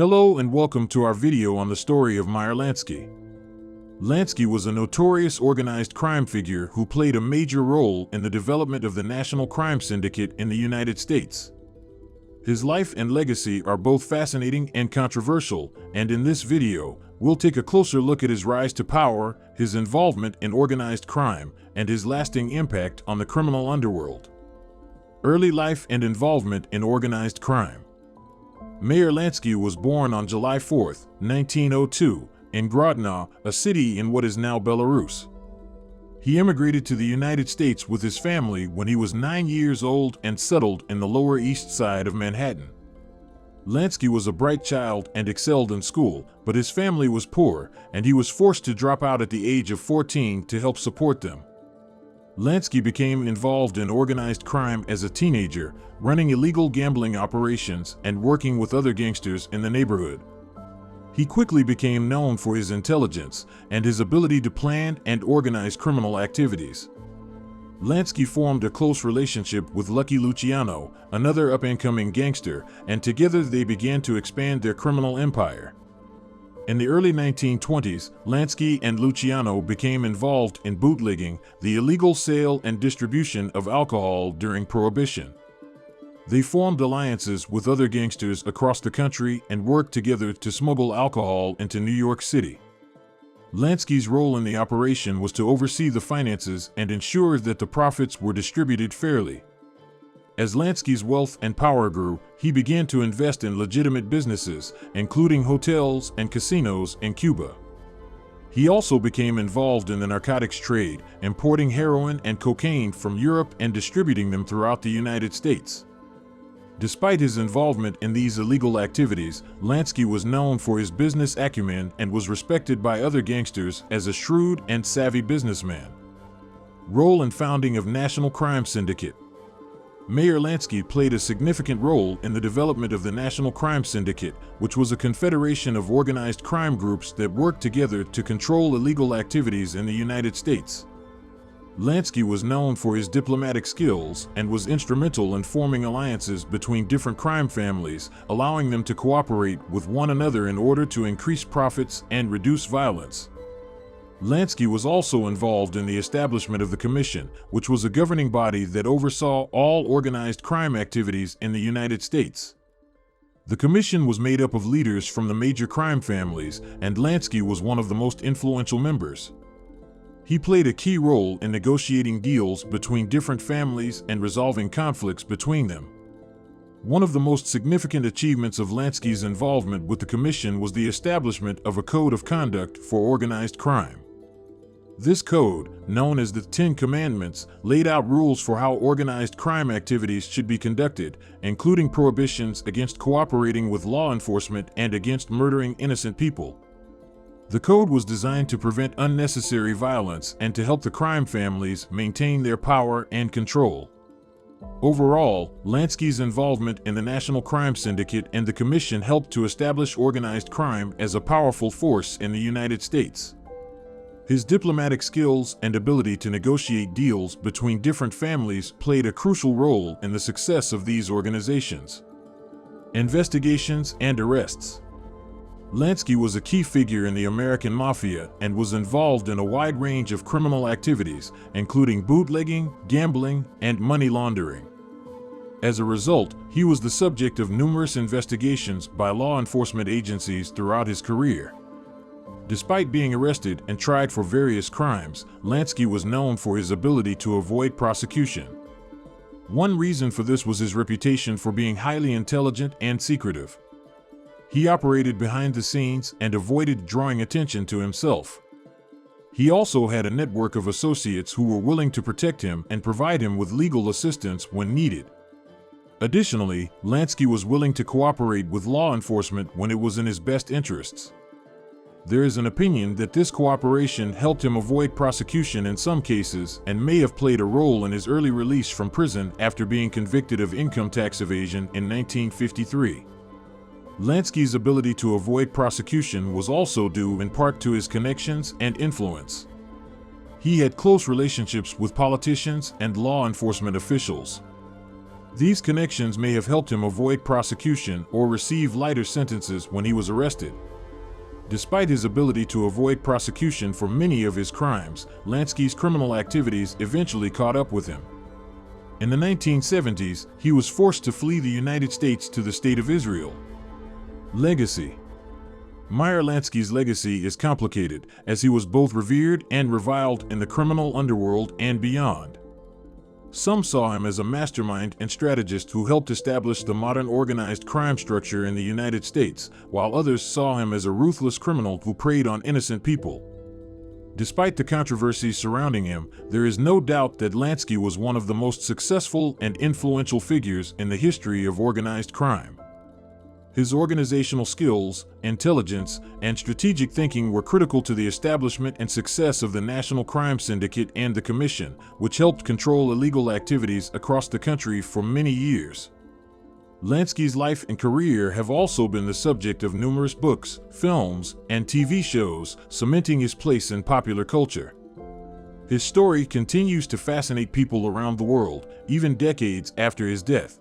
Hello and welcome to our video on the story of Meyer Lansky. Lansky was a notorious organized crime figure who played a major role in the development of the National Crime Syndicate in the United States. His life and legacy are both fascinating and controversial, and in this video, we'll take a closer look at his rise to power, his involvement in organized crime, and his lasting impact on the criminal underworld. Early life and involvement in organized crime. Meyer Lansky was born on July 4, 1902, in Grodno, a city in what is now Belarus. He immigrated to the United States with his family when he was 9 years old and settled in the Lower East Side of Manhattan. Lansky was a bright child and excelled in school, but his family was poor, and he was forced to drop out at the age of 14 to help support them. Lansky became involved in organized crime as a teenager, running illegal gambling operations and working with other gangsters in the neighborhood. He quickly became known for his intelligence and his ability to plan and organize criminal activities. Lansky formed a close relationship with Lucky Luciano, another up-and-coming gangster, and together they began to expand their criminal empire. In the early 1920s, Lansky and Luciano became involved in bootlegging, the illegal sale and distribution of alcohol during Prohibition. They formed alliances with other gangsters across the country and worked together to smuggle alcohol into New York City. Lansky's role in the operation was to oversee the finances and ensure that the profits were distributed fairly. As Lansky's wealth and power grew, he began to invest in legitimate businesses, including hotels and casinos in Cuba. He also became involved in the narcotics trade, importing heroin and cocaine from Europe and distributing them throughout the United States. Despite his involvement in these illegal activities, Lansky was known for his business acumen and was respected by other gangsters as a shrewd and savvy businessman. Role in founding of National Crime Syndicate. Meyer Lansky played a significant role in the development of the National Crime Syndicate, which was a confederation of organized crime groups that worked together to control illegal activities in the United States. Lansky was known for his diplomatic skills and was instrumental in forming alliances between different crime families, allowing them to cooperate with one another in order to increase profits and reduce violence. Lansky was also involved in the establishment of the Commission, which was a governing body that oversaw all organized crime activities in the United States. The Commission was made up of leaders from the major crime families, and Lansky was one of the most influential members. He played a key role in negotiating deals between different families and resolving conflicts between them. One of the most significant achievements of Lansky's involvement with the Commission was the establishment of a code of conduct for organized crime. This code, known as the 10 Commandments, laid out rules for how organized crime activities should be conducted, including prohibitions against cooperating with law enforcement and against murdering innocent people. The code was designed to prevent unnecessary violence and to help the crime families maintain their power and control. Overall, Lansky's involvement in the National Crime Syndicate and the Commission helped to establish organized crime as a powerful force in the United States. His diplomatic skills and ability to negotiate deals between different families played a crucial role in the success of these organizations. Investigations and arrests. Lansky was a key figure in the American Mafia and was involved in a wide range of criminal activities, including bootlegging, gambling, and money laundering. As a result, he was the subject of numerous investigations by law enforcement agencies throughout his career. Despite being arrested and tried for various crimes, Lansky was known for his ability to avoid prosecution. One reason for this was his reputation for being highly intelligent and secretive. He operated behind the scenes and avoided drawing attention to himself. He also had a network of associates who were willing to protect him and provide him with legal assistance when needed. Additionally, Lansky was willing to cooperate with law enforcement when it was in his best interests. There is an opinion that this cooperation helped him avoid prosecution in some cases and may have played a role in his early release from prison after being convicted of income tax evasion in 1953. Lansky's ability to avoid prosecution was also due in part to his connections and influence. He had close relationships with politicians and law enforcement officials. These connections may have helped him avoid prosecution or receive lighter sentences when he was arrested. Despite his ability to avoid prosecution for many of his crimes, Lansky's criminal activities eventually caught up with him. In the 1970s, he was forced to flee the United States to the State of Israel. Legacy. Meyer Lansky's legacy is complicated, as he was both revered and reviled in the criminal underworld and beyond. Some saw him as a mastermind and strategist who helped establish the modern organized crime structure in the United States, while others saw him as a ruthless criminal who preyed on innocent people. Despite the controversies surrounding him, there is no doubt that Lansky was one of the most successful and influential figures in the history of organized crime. His organizational skills, intelligence, and strategic thinking were critical to the establishment and success of the National Crime Syndicate and the Commission, which helped control illegal activities across the country for many years. Lansky's life and career have also been the subject of numerous books, films, and TV shows, cementing his place in popular culture. His story continues to fascinate people around the world, even decades after his death.